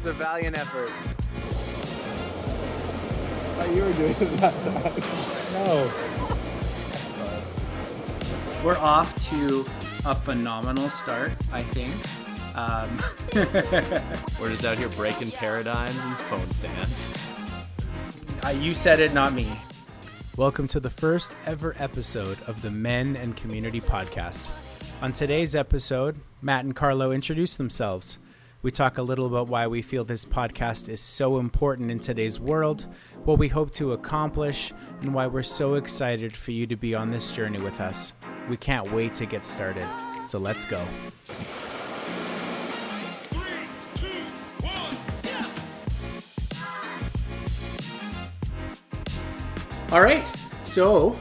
was a valiant effort. Oh, you were doing it that time. No. We're off to a phenomenal start, I think. We're just out here breaking paradigms and phone stands. You said it, not me. Welcome to the first ever episode of the Men and Community Podcast. On today's episode, Matt and Carlo introduce themselves. We talk a little about why we feel this podcast is so important in today's world, what we hope to accomplish, and why we're so excited for you to be on this journey with us. We can't wait to get started, so let's go. 3, 2, 1, yeah! All right, so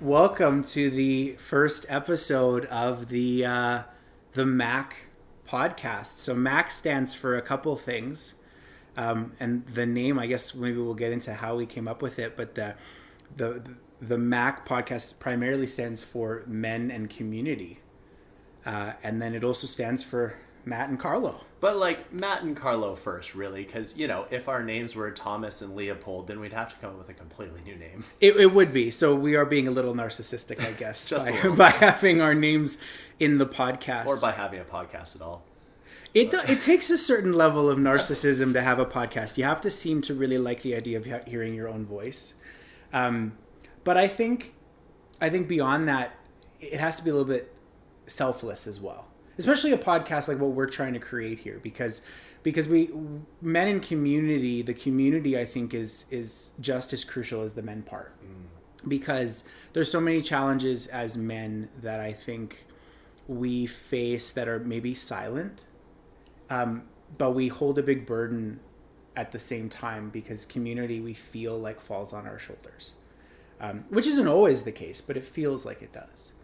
welcome to the first episode of the M.A.C podcast. So M.A.C stands for a couple things, and the name, I guess maybe we'll get into how we came up with it, but the M.A.C podcast primarily stands for Men and Community, and then it also stands for Matt and Carlo. But like Matt and Carlo first, really, because, you know, if our names were Thomas and Leopold, then we'd have to come up with a completely new name. It would be. So we are being a little narcissistic, I guess, by having our names in the podcast. Or by having a podcast at all. It takes a certain level of narcissism to have a podcast. You have to seem to really like the idea of hearing your own voice. But I think beyond that, it has to be a little bit selfless as well. Especially a podcast like what we're trying to create here, because we Men in Community, the community, I think is just as crucial as the men part, because there's so many challenges as men that I think we face that are maybe silent, but we hold a big burden at the same time, because community, we feel like, falls on our shoulders, which isn't always the case, but it feels like it does.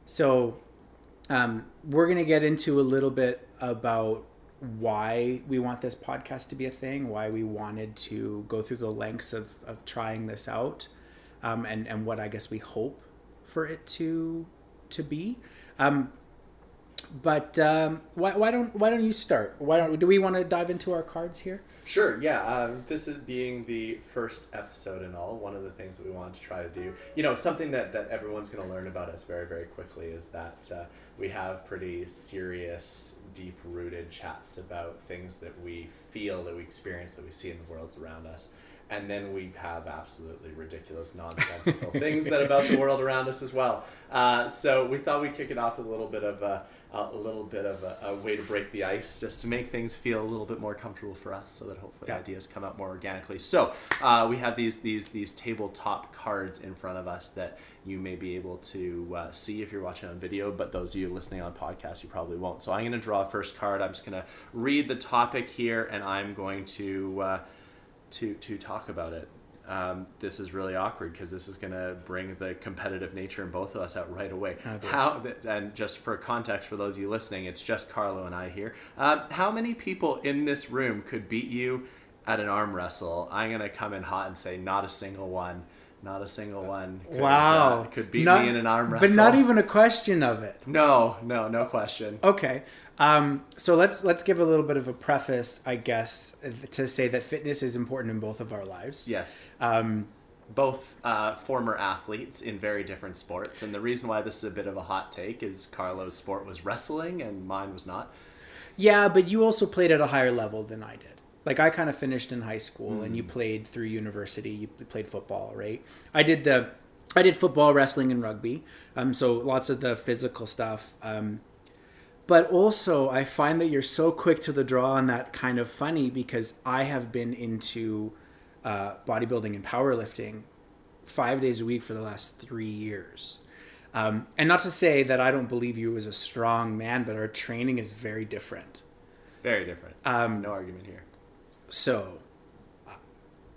So we're going to get into a little bit about why we want this podcast to be a thing, why we wanted to go through the lengths of trying this out, and what I guess we hope for it to be. But why don't you start? Do we want to dive into our cards here? Sure, yeah. This is being the first episode and all. One of the things that we wanted to try to do, you know, something that everyone's going to learn about us very, very quickly is that we have pretty serious, deep-rooted chats about things that we feel, that we experience, that we see in the world around us. And then we have absolutely ridiculous, nonsensical things that about the world around us as well. So we thought we'd kick it off with a little bit of a way to break the ice, just to make things feel a little bit more comfortable for us, so that hopefully ideas come out more organically. So we have these tabletop cards in front of us that you may be able to see if you're watching on video, but those of you listening on podcast, you probably won't. So I'm going to draw a first card. I'm just going to read the topic here, and I'm going to talk about it. This is really awkward because this is going to bring the competitive nature in both of us out right away. And just for context, for those of you listening, it's just Carlo and I here. How many people in this room could beat you at an arm wrestle? I'm going to come in hot and say not a single one. Not a single one could beat me in an arm wrestle. But not even a question of it. No question. Okay. So let's give a little bit of a preface, I guess, to say that fitness is important in both of our lives. Yes. Both former athletes in very different sports. And the reason why this is a bit of a hot take is Carlo's sport was wrestling and mine was not. Yeah, but you also played at a higher level than I did. Like, I kind of finished in high school, and you played through university. You played football, right? I did football, wrestling, and rugby. So lots of the physical stuff. But also, I find that you're so quick to the draw on that kind of funny, because I have been into bodybuilding and powerlifting 5 days a week for the last 3 years. And not to say that I don't believe you as a strong man, but our training is very different. Very different. No argument here. So,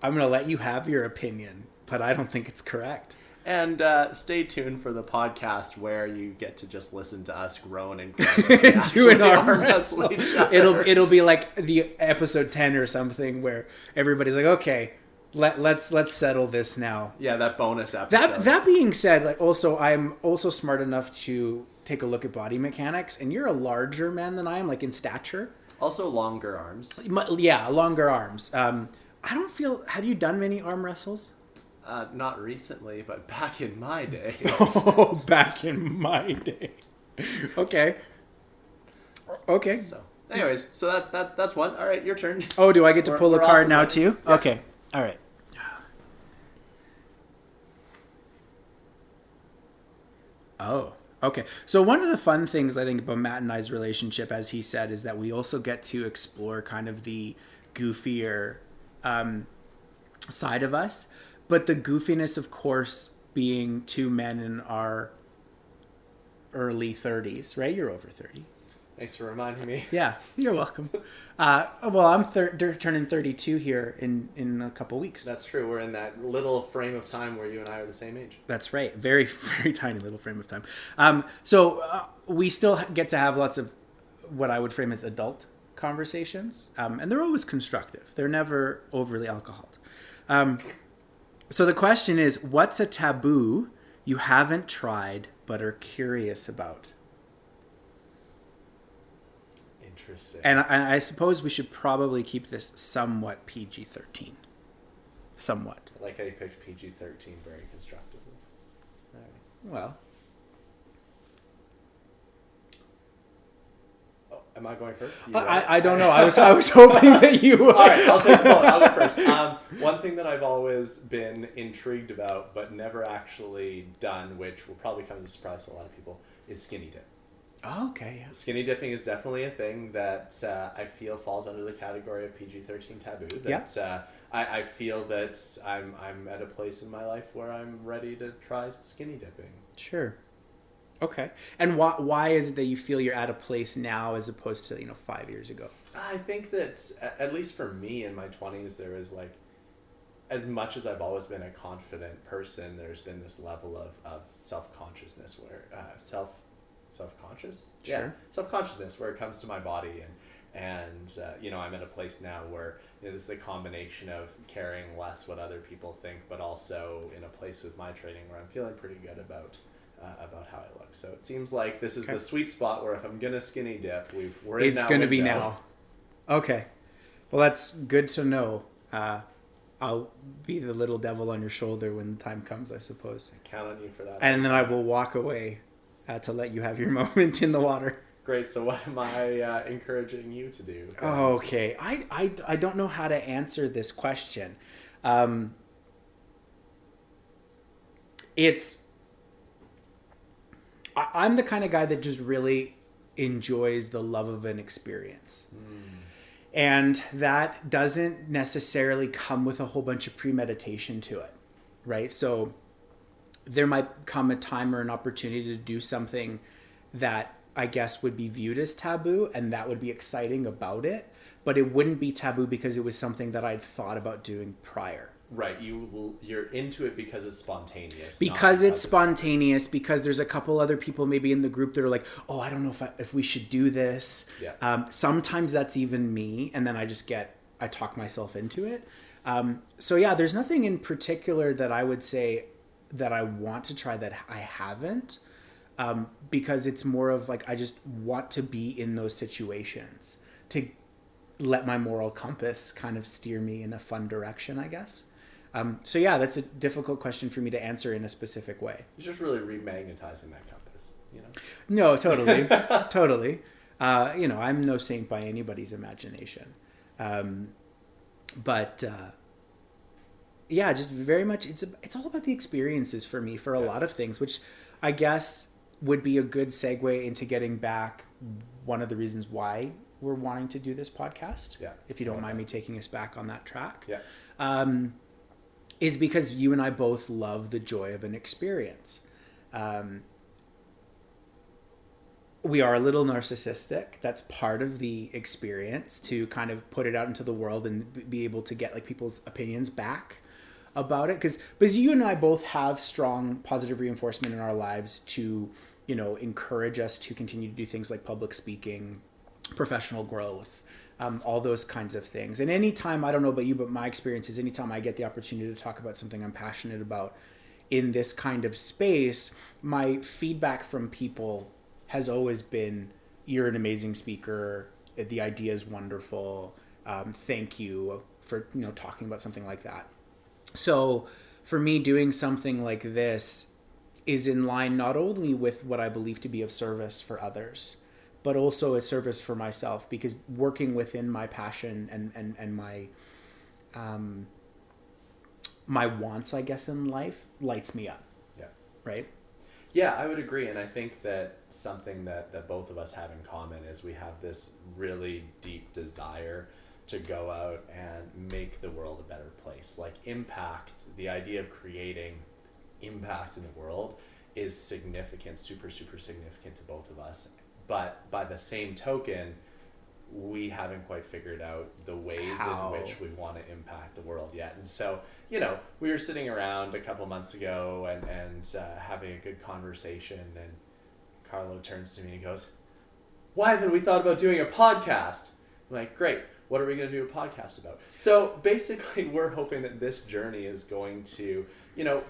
I'm going to let you have your opinion, but I don't think it's correct. And stay tuned for the podcast where you get to just listen to us groan and grunt. Do an arm wrestle. It'll be like the episode 10 or something where everybody's like, okay, let's settle this now. Yeah, that bonus episode. That being said, like, also I'm also smart enough to take a look at body mechanics, and you're a larger man than I am, like in stature. Also longer arms. Yeah, longer arms. I don't feel. Have you done many arm wrestles? Not recently, but back in my day. Oh, back in my day. Okay. Okay. So, anyways, so that's one. All right, your turn. Oh, do I get to pull a we're card off now the- too? Yeah. Okay. All right. Oh, okay. So one of the fun things I think about Matt and I's relationship, as he said, is that we also get to explore kind of the goofier side of us. But the goofiness, of course, being two men in our early 30s, right? You're over 30. Thanks for reminding me. Yeah, you're welcome. Well, I'm turning 32 here in a couple weeks. That's true. We're in that little frame of time where you and I are the same age. That's right. Very, very tiny little frame of time. So we still get to have lots of what I would frame as adult conversations. And they're always constructive. They're never overly alcoholed. So the question is, what's a taboo you haven't tried but are curious about? Interesting. And I suppose we should probably keep this somewhat PG-13. Somewhat. I like how you picked PG-13 very constructively. All right. Well, Oh, am I going first? I don't know. I was hoping that you would. All right, I'll go first. One thing that I've always been intrigued about, but never actually done, which will probably come as a surprise to a lot of people, is skinny dip. Oh, okay. Yeah. Skinny dipping is definitely a thing that I feel falls under the category of PG-13 taboo. That, I feel that I'm at a place in my life where I'm ready to try skinny dipping. Sure. Okay. And why is it that you feel you're at a place now as opposed to 5 years ago? I think that, at least for me in my 20s, there is like, as much as I've always been a confident person, there's been this level of self-consciousness where self-conscious? Sure. Yeah, self-consciousness where it comes to my body, and I'm at a place now where there's the combination of caring less what other people think, but also in a place with my training where I'm feeling pretty good about how I look. So it seems like this is the sweet spot where if I'm gonna skinny dip, we're in. It's going to be now. Okay. Well, that's good to know. I'll be the little devil on your shoulder when the time comes, I suppose. Count on you for that. And then I will walk away to let you have your moment in the water. Great. So what am I encouraging you to do? Okay. I don't know how to answer this question. I'm the kind of guy that just really enjoys the love of an experience. And that doesn't necessarily come with a whole bunch of premeditation to it, right? So there might come a time or an opportunity to do something that I guess would be viewed as taboo, and that would be exciting about it, but it wouldn't be taboo because it was something that I'd thought about doing prior. Right, you're into it because it's spontaneous. Because it's spontaneous, because there's a couple other people maybe in the group that are like, oh, I don't know if we should do this. Yeah. Sometimes that's even me, and then I talk myself into it. So yeah, there's nothing in particular that I would say that I want to try that I haven't, because it's more of like I just want to be in those situations to let my moral compass kind of steer me in a fun direction, I guess. So yeah, that's a difficult question for me to answer in a specific way. It's just really remagnetizing that compass, No, totally, totally. I'm no saint by anybody's imagination, but yeah, just very much. It's all about the experiences for me for a lot of things, which I guess would be a good segue into getting back one of the reasons why we're wanting to do this podcast. Yeah. If you don't mind me taking us back on that track. Yeah. Is because you and I both love the joy of an experience. We are a little narcissistic. That's part of the experience, to kind of put it out into the world and be able to get like people's opinions back about it. Because you and I both have strong positive reinforcement in our lives to, encourage us to continue to do things like public speaking, professional growth, all those kinds of things. And anytime, I don't know about you, but my experience is anytime I get the opportunity to talk about something I'm passionate about in this kind of space, my feedback from people has always been, you're an amazing speaker. The idea is wonderful. Thank you for, talking about something like that. So for me, doing something like this is in line not only with what I believe to be of service for others, but also a service for myself, because working within my passion and my wants, I guess, in life lights me up. Yeah. Right? Yeah, I would agree. And I think that something that both of us have in common is we have this really deep desire to go out and make the world a better place. Like impact, the idea of creating impact in the world is significant, super, super significant to both of us. But by the same token, we haven't quite figured out the ways How? in which we want to impact the world yet. And so, we were sitting around a couple months ago and having a good conversation, and Carlo turns to me and goes, "Why haven't we thought about doing a podcast?" I'm like, "Great. What are we going to do a podcast about?" So basically, we're hoping that this journey is going to,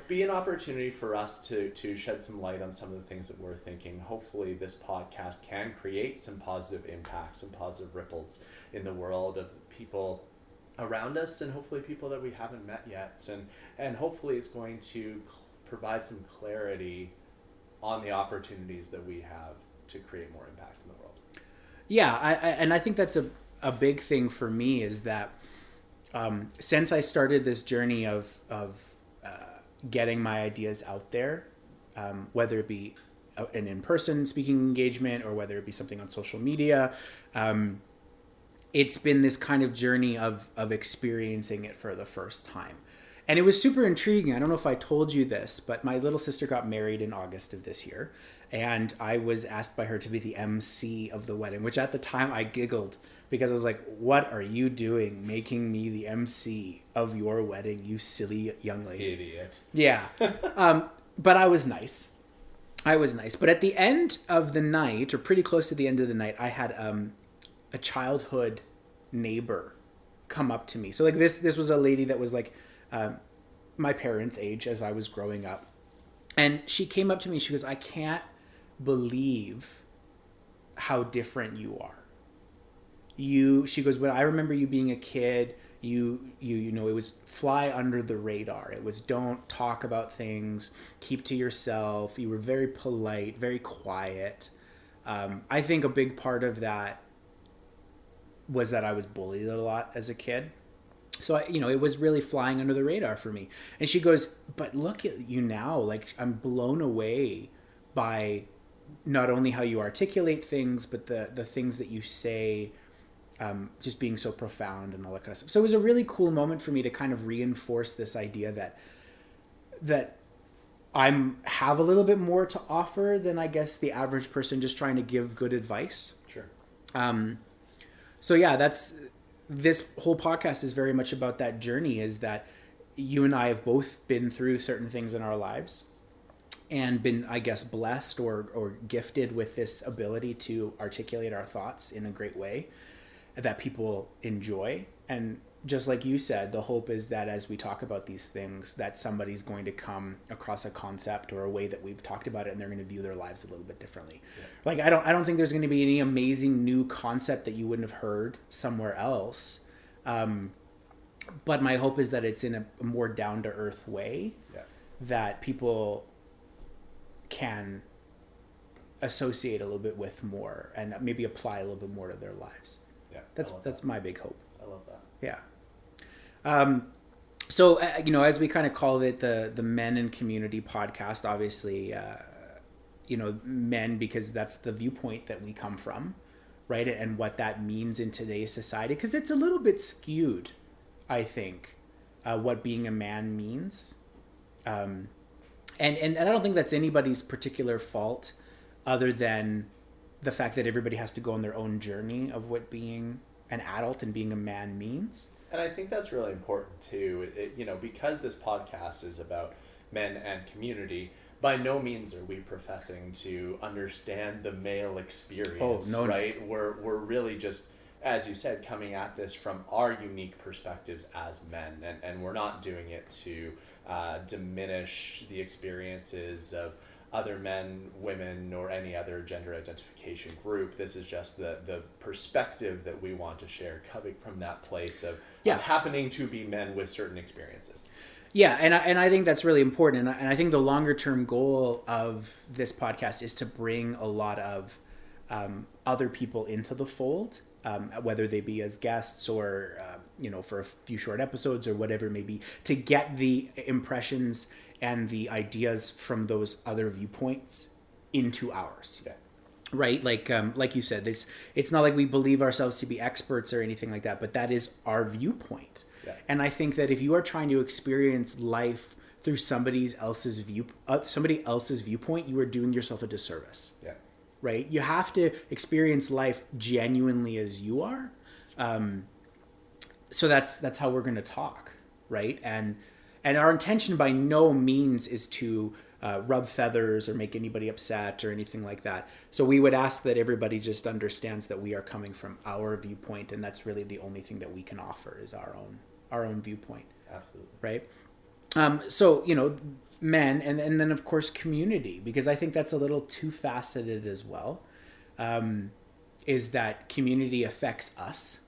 be an opportunity for us to shed some light on some of the things that we're thinking. Hopefully, this podcast can create some positive impacts, some positive ripples in the world of people around us, and hopefully people that we haven't met yet. And hopefully, it's going to provide some clarity on the opportunities that we have to create more impact in the world. Yeah, I think that's a big thing for me, is that since I started this journey of getting my ideas out there, whether it be an in-person speaking engagement or whether it be something on social media, it's been this kind of journey of experiencing it for the first time. And it was super intriguing. I don't know if I told you this, but my little sister got married in August of this year. And I was asked by her to be the MC of the wedding, which at the time I giggled because I was like, "What are you doing making me the MC of your wedding, you silly young lady?" Idiot. Yeah. But I was nice. But at the end of the night, or pretty close to the end of the night, I had a childhood neighbor come up to me. So like this was a lady that was like my parents' age as I was growing up. And she came up to me and she goes, "I can't believe how different you are. She goes, when I remember you being a kid, you it was fly under the radar. It was don't talk about things, keep to yourself. You were very polite, very quiet." I think a big part of that was that I was bullied a lot as a kid. So, it was really flying under the radar for me. And she goes, "But look at you now. Like, I'm blown away by not only how you articulate things, but the things that you say, just being so profound and all that kind of stuff." So it was a really cool moment for me to kind of reinforce this idea that have a little bit more to offer than, I guess, the average person just trying to give good advice. Sure. So yeah, this whole podcast is very much about that journey, is that you and I have both been through certain things in our lives and been, I guess, blessed or gifted with this ability to articulate our thoughts in a great way that people enjoy. And just like you said, the hope is that as we talk about these things, that somebody's going to come across a concept or a way that we've talked about it, and they're going to view their lives a little bit differently. Yeah. Like, I don't think there's going to be any amazing new concept that you wouldn't have heard somewhere else. But my hope is that it's in a more down-to-earth way, that people can associate a little bit with more and maybe apply a little bit more to their lives. Yeah, that's my big hope. I love that. Yeah. So, as we kind of call it, the Men and Community podcast, obviously, men, because that's the viewpoint that we come from, right? And what that means in today's society, because it's a little bit skewed, I think, what being a man means. And I don't think that's anybody's particular fault, other than the fact that everybody has to go on their own journey of what being an adult and being a man means. And I think that's really important too. Because this podcast is about men and community, by no means are we professing to understand the male experience. Oh, no, right? No. We're really just, as you said, coming at this from our unique perspectives as men, and we're not doing it to diminish the experiences other men, women, or any other gender identification group. This is just the perspective that we want to share, coming from that place of happening to be men with certain experiences. Yeah, and I think that's really important. And I think the longer term goal of this podcast is to bring a lot of other people into the fold, whether they be as guests or, for a few short episodes or whatever it may be, to get the impressions and the ideas from those other viewpoints into ours. Yeah. Right? Like you said, it's not like we believe ourselves to be experts or anything like that, but that is our viewpoint. Yeah. And I think that if you are trying to experience life through somebody else's viewpoint, you are doing yourself a disservice. Yeah. Right? You have to experience life genuinely as you are. So that's how we're going to talk, right? And our intention by no means is to rub feathers or make anybody upset or anything like that. So we would ask that everybody just understands that we are coming from our viewpoint, and that's really the only thing that we can offer is our own viewpoint. Absolutely. Right? So, men, and then of course community, because I think that's a little too faceted as well, is that community affects us.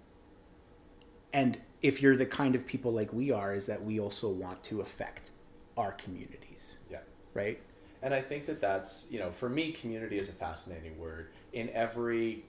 And if you're the kind of people like we are, is that we also want to affect our communities. Yeah. Right? And I think that's, for me, community is a fascinating word. In every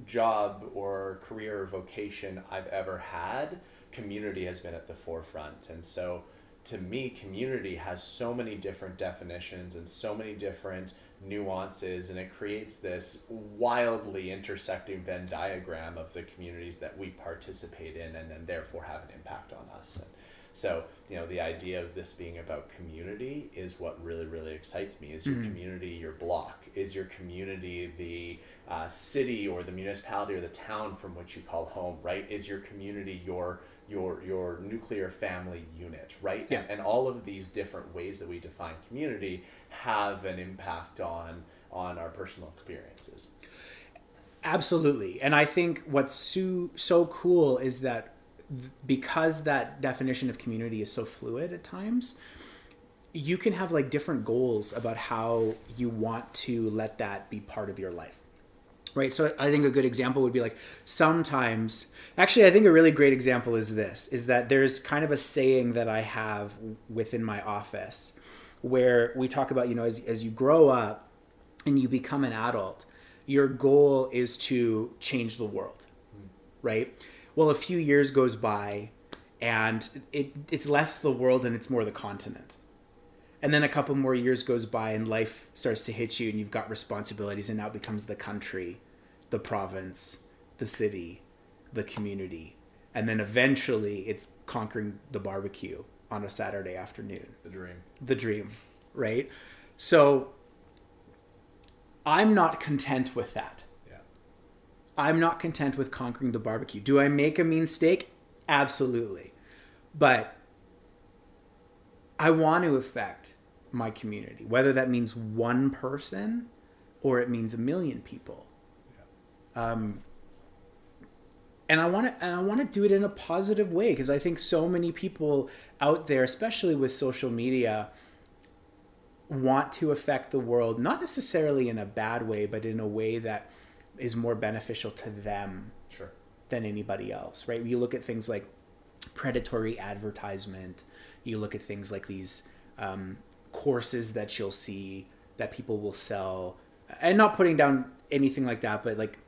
job or career or vocation I've ever had, community has been at the forefront. And so to me, community has so many different definitions and so many different nuances, and it creates this wildly intersecting Venn diagram of the communities that we participate in and then therefore have an impact on us. And so, the idea of this being about community is what really, really excites me. Is your community your block? Is your community the city or the municipality or the town from which you call home, right? Is your community your nuclear family unit, right? Yeah. And all of these different ways that we define community have an impact on our personal experiences. Absolutely. And I think what's so cool is that because that definition of community is so fluid at times, you can have like different goals about how you want to let that be part of your life. Right. So I think a good example would be like sometimes, actually, I think a really great example is that there's kind of a saying that I have within my office where we talk about, as you grow up and you become an adult, your goal is to change the world. Right. Well, a few years goes by and it's less the world and it's more the continent. And then a couple more years goes by and life starts to hit you and you've got responsibilities, and now it becomes the country, the province, the city, the community. And then eventually it's conquering the barbecue on a Saturday afternoon. The dream, right? So I'm not content with that. Yeah. I'm not content with conquering the barbecue. Do I make a mean steak? Absolutely. But I want to affect my community, whether that means one person or it means 1 million people. Yeah. And I want to do it in a positive way, because I think so many people out there, especially with social media, want to affect the world, not necessarily in a bad way, but in a way that is more beneficial to them than anybody else, right? You look at things like predatory advertisement. You look at things like these courses that you'll see that people will sell, and not putting down anything like that, but like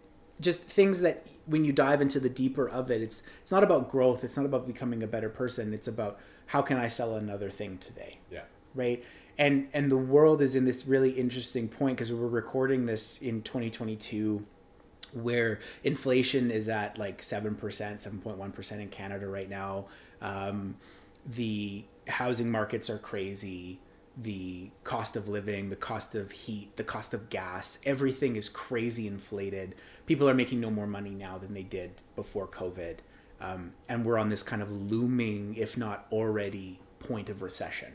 just things that when you dive into the deeper of it, it's not about growth. It's not about becoming a better person. It's about how can I sell another thing today? Yeah. Right. And the world is in this really interesting point, because we're recording this in 2022, where inflation is at like 7%, 7.1% in Canada right now. The housing markets are crazy. The cost of living, the cost of heat, the cost of gas, everything is crazy inflated. People are making no more money now than they did before COVID. And we're on this kind of looming, if not already, point of recession.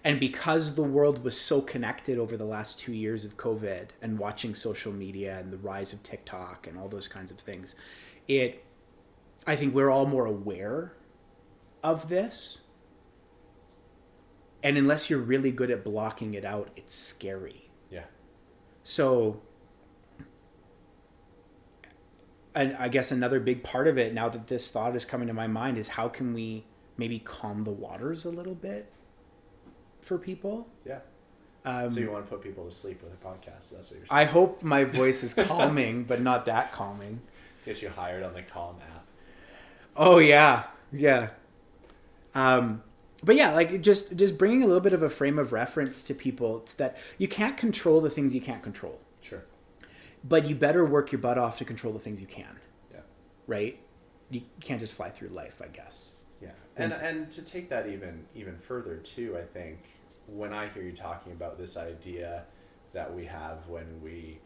And because the world was so connected over the last 2 years of COVID and watching social media and the rise of TikTok and all those kinds of things, I think we're all more aware of this. And unless you're really good at blocking it out, it's scary. Yeah. So, and I guess another big part of it, now that this thought is coming to my mind, is how can we maybe calm the waters a little bit for people? Yeah. So you want to put people to sleep with a podcast? That's what you're saying. I hope my voice is calming, but not that calming. Get you hired on the Calm app. Oh yeah, yeah. But yeah, like just bringing a little bit of a frame of reference to people that you can't control the things you can't control. Sure. But you better work your butt off to control the things you can. Yeah. Right? You can't just fly through life, I guess. Yeah. And to take that even further too, I think when I hear you talking about this idea that we have when we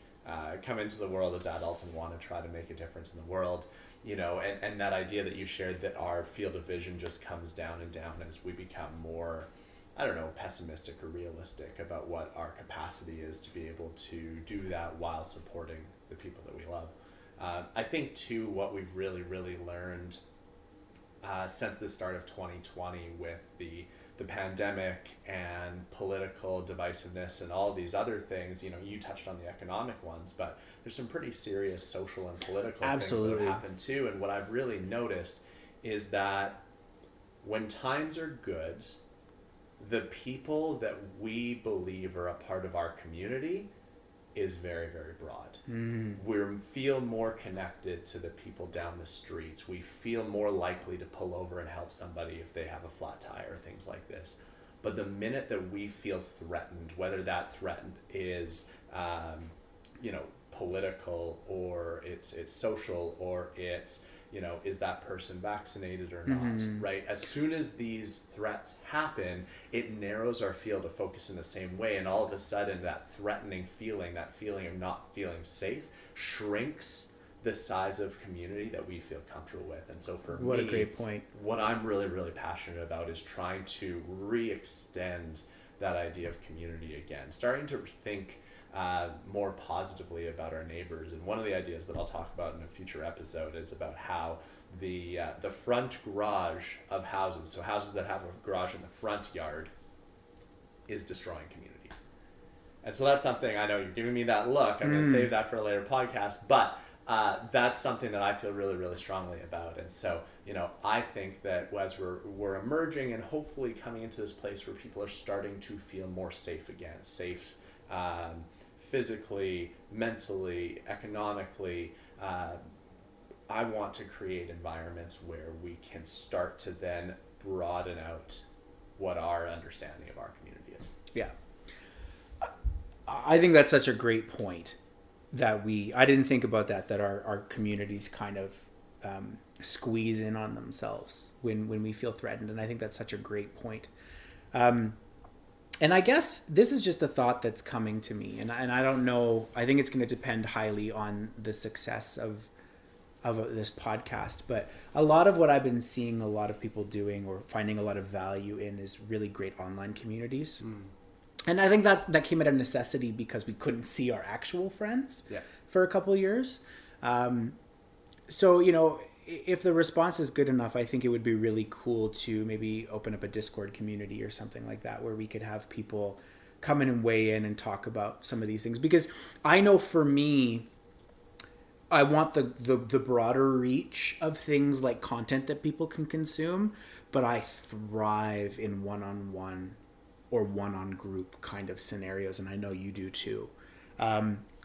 come into the world as adults and want to try to make a difference in the world, you know, and that idea that you shared that our field of vision just comes down and down as we become more, I don't know, pessimistic or realistic about what our capacity is to be able to do that while supporting the people that we love. I think too, what we've really learned since the start of 2020 with the pandemic and political divisiveness and all these other things, you know, you touched on the economic ones, but there's some pretty serious social and political things that have happened too. And what I've really noticed is that when times are good, the people that we believe are a part of our community is very broad. We feel more connected to the people down the streets. We feel more likely to pull over and help somebody if they have a flat tire, things like this. But the minute that we feel threatened, whether that threatened is, you know, political, or it's social, or it's, you know, is that person vaccinated or not, right? As soon as these threats happen, it narrows our field of focus in the same way, and all of a sudden that threatening feeling, that feeling of not feeling safe, shrinks the size of community that we feel comfortable with. And so for what me, a great point. What I'm really passionate about is trying to re-extend that idea of community again, starting to think more positively about our neighbors. And one of the ideas that I'll talk about in a future episode is about how the front garage of houses, so houses that have a garage in the front yard, is destroying community. And so that's something, I know you're giving me that look, I'm going to save that for a later podcast, but that's something that I feel really strongly about. And so, you know, I think that as we're emerging and hopefully coming into this place where people are starting to feel more safe again, safe physically, mentally, economically, I want to create environments where we can start to then broaden out what our understanding of our community is. Yeah. I think that's such a great point that I didn't think about that our communities kind of squeeze in on themselves when we feel threatened. And I think that's such a great point. And I guess this is just a thought that's coming to me, and I don't know. I think it's going to depend highly on the success of this podcast. But a lot of what I've been seeing a lot of people doing or finding a lot of value in is really great online communities. And I think that came at a necessity because we couldn't see our actual friends for a couple of years. So, you know, if the response is good enough, I think it would be really cool to maybe open up a Discord community or something like that, where we could have people come in and weigh in and talk about some of these things. Because I know for me, I want the broader reach of things like content that people can consume, but I thrive in one-on-one or one-on-group kind of scenarios, and I know you do too.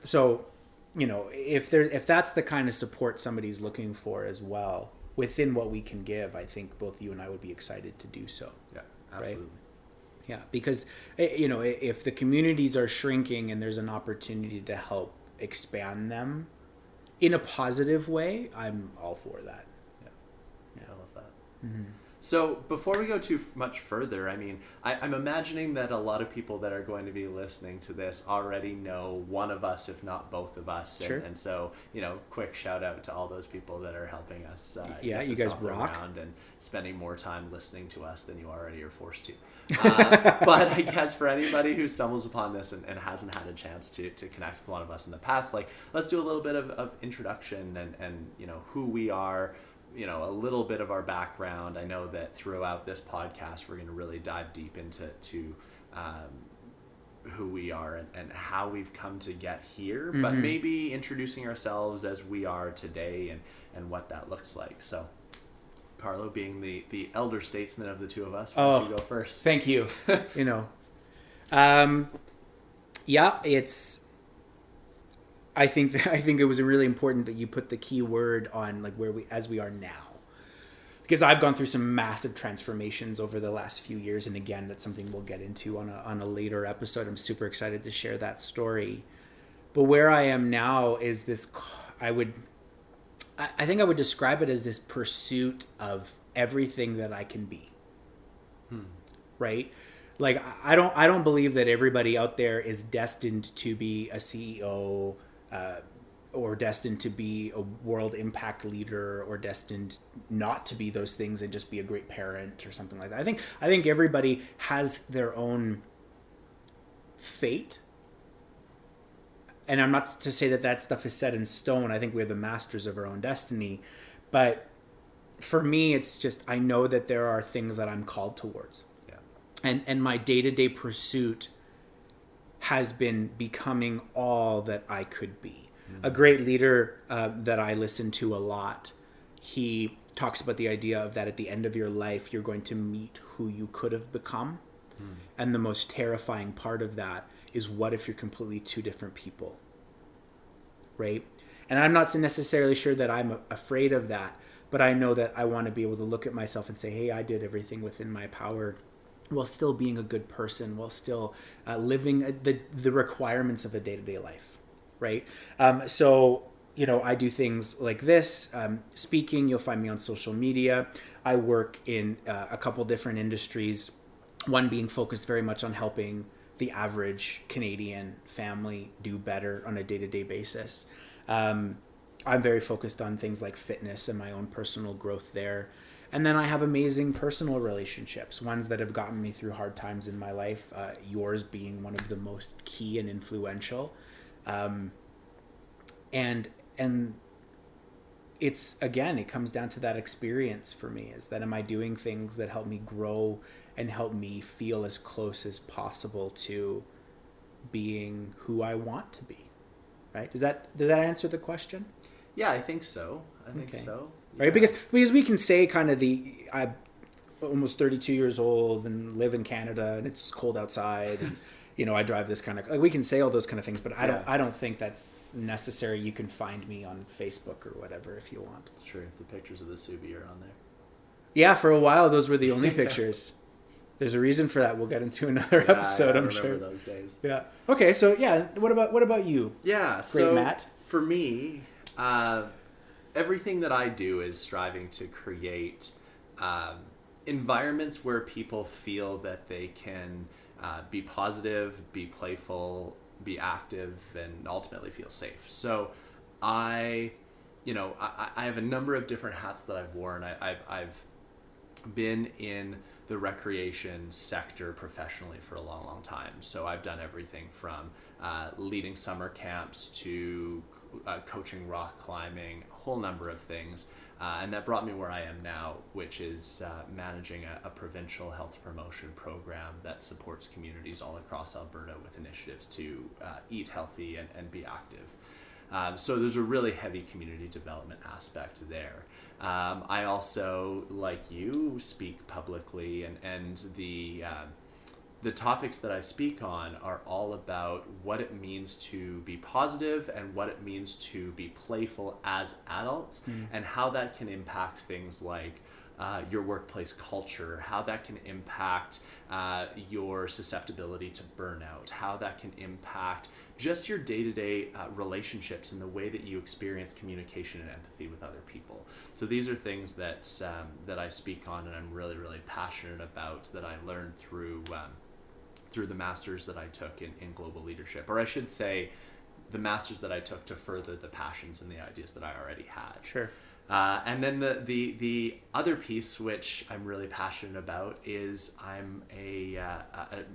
So, you know, if that's the kind of support somebody's looking for as well, within what we can give, I think both you and I would be excited to do so. Yeah, absolutely. Right? Yeah, because, you know, if the communities are shrinking and there's an opportunity to help expand them in a positive way, I'm all for that. Yeah. I love that. Mm-hmm. So before we go too much further, I mean, I'm imagining that a lot of people that are going to be listening to this already know one of us, if not both of us. Sure. And so, you know, quick shout out to all those people that are helping us. Yeah, you guys rock. And spending more time listening to us than you already are forced to. But I guess for anybody who stumbles upon this and hasn't had a chance to connect with one of us in the past, like, let's do a little bit of introduction and, you know, who we are, a little bit of our background. I know that throughout this podcast, we're going to really dive deep into who we are and how we've come to get here, but maybe introducing ourselves as we are today and what that looks like. So, Carlo, being the elder statesman of the two of us, why don't you go first? Thank you. I think it was really important that you put the key word on like where we are now, because I've gone through some massive transformations over the last few years, and again, that's something we'll get into on a later episode. I'm super excited to share that story. But where I am now is this. I think I would describe it as this pursuit of everything that I can be. Right? Like I don't believe that everybody out there is destined to be a CEO, or destined to be a world impact leader, or destined not to be those things and just be a great parent or something like that. I think everybody has their own fate. And I'm not to say that stuff is set in stone. I think we're the masters of our own destiny. But for me, it's just, I know that there are things that I'm called towards. Yeah. And my day-to-day pursuit has been becoming all that I could be. A great leader that I listen to a lot, he talks about the idea of that at the end of your life, you're going to meet who you could have become. And the most terrifying part of that is, what if you're completely two different people? Right? And I'm not necessarily sure that I'm afraid of that, but I know that I want to be able to look at myself and say, hey, I did everything within my power while still being a good person, while still living the requirements of a day-to-day life. Right. So, I do things like this, speaking. You'll find me on social media. I work in a couple different industries, one being focused very much on helping the average Canadian family do better on a day-to-day basis. I'm very focused on things like fitness and my own personal growth there. And then I have amazing personal relationships, ones that have gotten me through hard times in my life, yours being one of the most key and influential. And it's, again, it comes down to that experience for me, is that, am I doing things that help me grow and help me feel as close as possible to being who I want to be, right? Does that answer the question? Yeah, I think so. So. Yeah. Right. Because we can say kind of I'm almost 32 years old and live in Canada and it's cold outside and, I drive this kind of, like, we can say all those kind of things, but I don't think that's necessary. You can find me on Facebook or whatever if you want. It's true. The pictures of the Subi are on there. Yeah, for a while those were the only pictures. There's a reason for that. We'll get into another episode, I'm sure. I remember those days. Yeah. Okay, so yeah, what about you? Yeah, Great, so Matt. For me, everything that I do is striving to create environments where people feel that they can be positive, be playful, be active, and ultimately feel safe. So I have a number of different hats that I've worn. I've been in the recreation sector professionally for a long, long time. So I've done everything from leading summer camps to coaching rock climbing, a whole number of things. And that brought me where I am now, which is managing a provincial health promotion program that supports communities all across Alberta with initiatives to eat healthy and be active. So there's a really heavy community development aspect there. I also, like you, speak publicly, and the topics that I speak on are all about what it means to be positive and what it means to be playful as adults, and how that can impact things like your workplace culture, how that can impact your susceptibility to burnout, how that can impact just your day-to-day relationships and the way that you experience communication and empathy with other people. So these are things that I speak on and I'm really, really passionate about, that I learned through the masters that I took in global leadership, or I should say the masters that I took to further the passions and the ideas that I already had. Sure. And then the other piece, which I'm really passionate about, is I'm a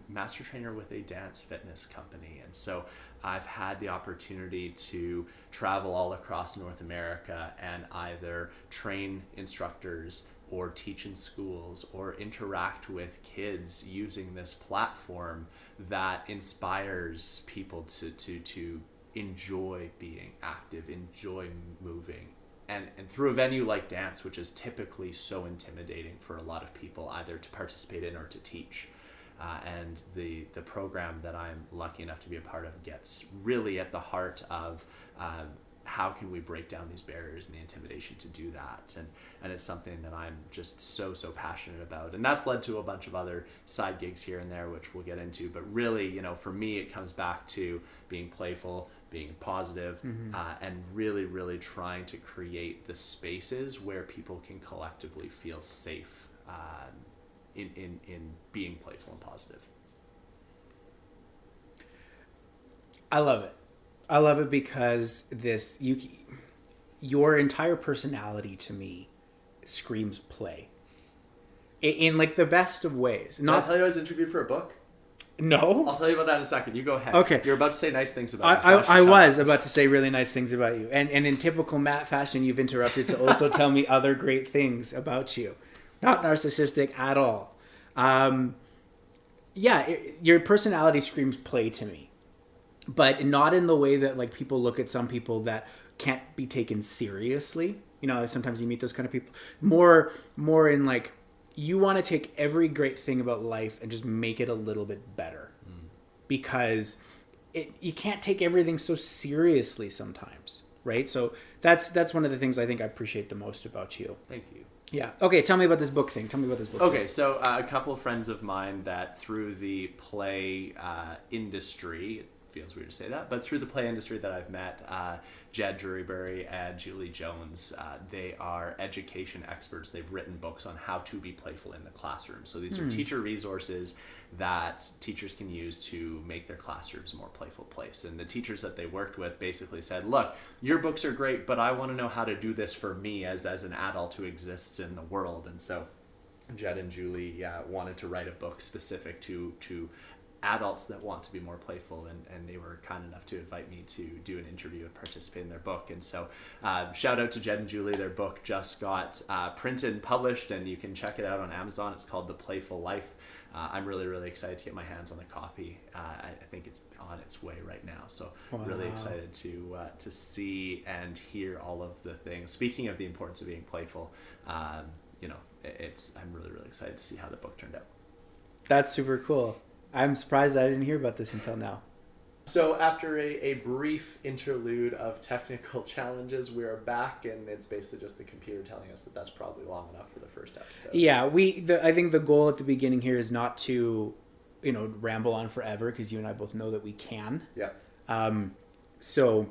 master trainer with a dance fitness company. And so I've had the opportunity to travel all across North America and either train instructors or teach in schools or interact with kids using this platform that inspires people to enjoy being active, enjoy moving. And through a venue like dance, which is typically so intimidating for a lot of people, either to participate in or to teach. And the program that I'm lucky enough to be a part of gets really at the heart of how can we break down these barriers and the intimidation to do that. And it's something that I'm just so passionate about. And that's led to a bunch of other side gigs here and there, which we'll get into. But really, for me, it comes back to being playful, being positive, and really trying to create the spaces where people can collectively feel safe in being playful and positive. I love it. I love it because your entire personality to me screams play in like the best of ways. Did I tell you I was interviewed for a book? No. I'll tell you about that in a second. You go ahead. Okay. You're about to say nice things about me. I was about to say really nice things about you. And in typical Matt fashion, you've interrupted to also tell me other great things about you. Not narcissistic at all. Your personality screams play to me. But not in the way that like people look at some people that can't be taken seriously. Sometimes you meet those kind of people. More in like, you want to take every great thing about life and just make it a little bit better. Because you can't take everything so seriously sometimes, right? So that's one of the things I think I appreciate the most about you. Thank you. Yeah. Okay, tell me about this book thing. Okay, so a couple of friends of mine that through the play industry, feels weird to say that, but through the play industry that I've met, Jed Druryberry and Julie Jones, they are education experts. They've written books on how to be playful in the classroom. So these are teacher resources that teachers can use to make their classrooms a more playful place. And the teachers that they worked with basically said, look, your books are great, but I want to know how to do this for me as an adult who exists in the world. And so Jed and Julie wanted to write a book specific to adults that want to be more playful, and they were kind enough to invite me to do an interview and participate in their book. And so shout out to Jed and Julie. Their book just got printed and published, and you can check it out on Amazon. It's called The Playful Life. I'm really excited to get my hands on a copy. I think it's on its way right now, so really excited to see and hear all of the things. Speaking of the importance of being playful, I'm really excited to see how the book turned out. That's super cool. I'm surprised I didn't hear about this until now. So after a brief interlude of technical challenges, we are back, and it's basically just the computer telling us that that's probably long enough for the first episode. Yeah, I think the goal at the beginning here is not to, ramble on forever, because you and I both know that we can. Yeah. So,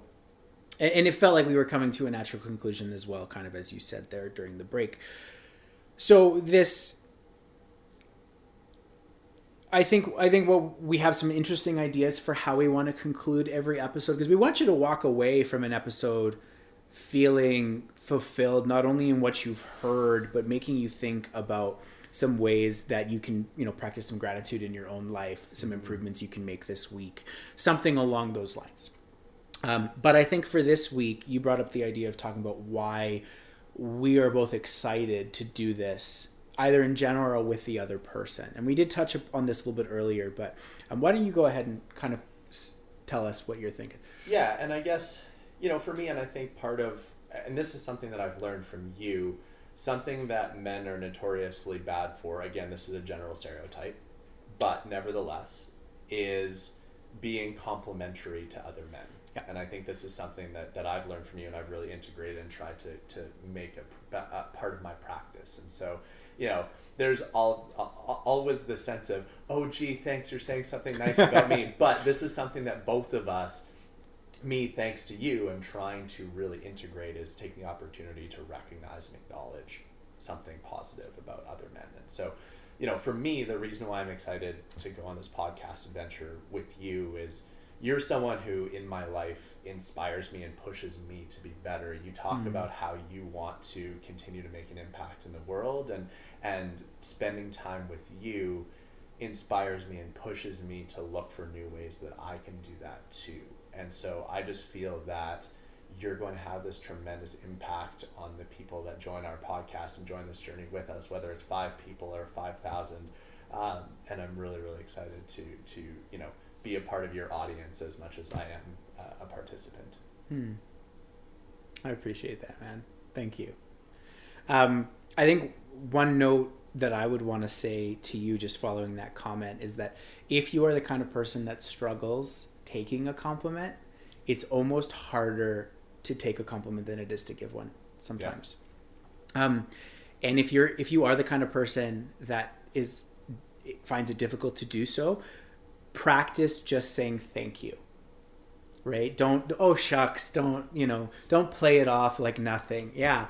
and it felt like we were coming to a natural conclusion as well, kind of as you said there during the break. So I think we have some interesting ideas for how we want to conclude every episode, because we want you to walk away from an episode feeling fulfilled, not only in what you've heard, but making you think about some ways that you can, practice some gratitude in your own life, some improvements you can make this week, something along those lines. But I think for this week, you brought up the idea of talking about why we are both excited to do this, either in general or with the other person. And we did touch on this a little bit earlier, but why don't you go ahead and kind of tell us what you're thinking? Yeah, and I guess, for me, and I think part of, and this is something that I've learned from you, something that men are notoriously bad for, again, this is a general stereotype, but nevertheless, is being complimentary to other men. Yeah. And I think this is something that I've learned from you, and I've really integrated and tried to make a part of my practice. And so, there's always the sense of, oh, gee, thanks, you're saying something nice about me. But this is something that both of us, me, thanks to you, am trying to really integrate, is taking the opportunity to recognize and acknowledge something positive about other men. And so, for me, the reason why I'm excited to go on this podcast adventure with you is you're someone who in my life inspires me and pushes me to be better. You talk about how you want to continue to make an impact in the world, and spending time with you inspires me and pushes me to look for new ways that I can do that too. And so I just feel that you're going to have this tremendous impact on the people that join our podcast and join this journey with us, whether it's 5 people or 5,000. And I'm really, really excited to be a part of your audience as much as I am a participant. I appreciate that, man. Thank you. I think one note that I would want to say to you just following that comment is that if you are the kind of person that struggles taking a compliment, it's almost harder to take a compliment than it is to give one sometimes. Yeah. And if you are the kind of person that finds it difficult to do so, practice just saying thank you. Right? Don't, oh shucks, don't play it off like nothing. Yeah.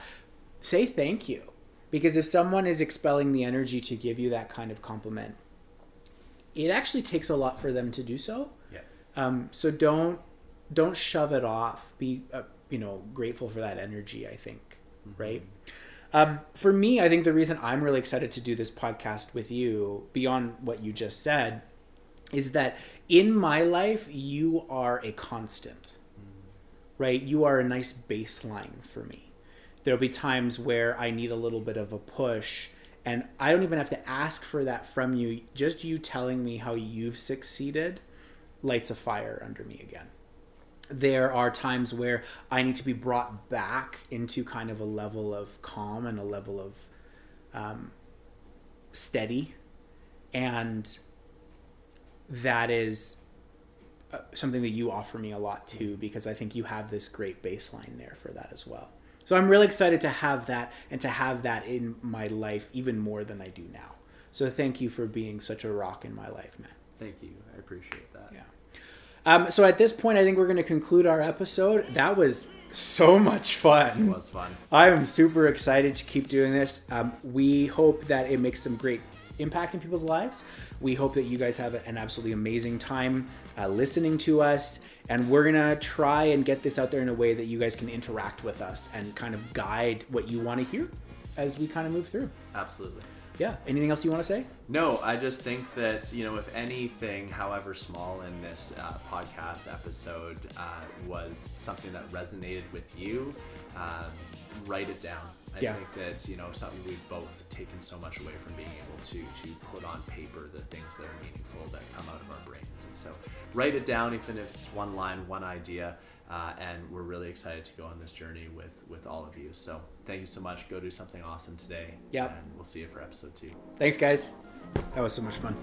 Say thank you. Because if someone is expelling the energy to give you that kind of compliment, it actually takes a lot for them to do so. Yeah. So don't shove it off. Be grateful for that energy, I think. Right? For me, I think the reason I'm really excited to do this podcast with you, beyond what you just said, is that in my life, you are a constant, right? You are a nice baseline for me. There'll be times where I need a little bit of a push, and I don't even have to ask for that from you. Just you telling me how you've succeeded lights a fire under me again. There are times where I need to be brought back into kind of a level of calm and a level of steady. And that is something that you offer me a lot too, because I think you have this great baseline there for that as well. So I'm really excited to have that, and to have that in my life even more than I do now. So thank you for being such a rock in my life, man. Thank you. I appreciate that. Yeah. So at this point, I think we're going to conclude our episode. That was so much fun. It was fun. I am super excited to keep doing this. We hope that it makes some great impact in people's lives. We hope that you guys have an absolutely amazing time listening to us. And we're going to try and get this out there in a way that you guys can interact with us and kind of guide what you want to hear as we kind of move through. Absolutely. Yeah. Anything else you want to say? No, I just think that, if anything, however small in this podcast episode was something that resonated with you, write it down. I think that, something we've both taken so much away from being able to put on paper the things that are meaningful that come out of our brains. And so write it down, even if it's one line, one idea. And we're really excited to go on this journey with all of you. So thank you so much. Go do something awesome today. Yep. And we'll see you for episode 2. Thanks, guys. That was so much fun.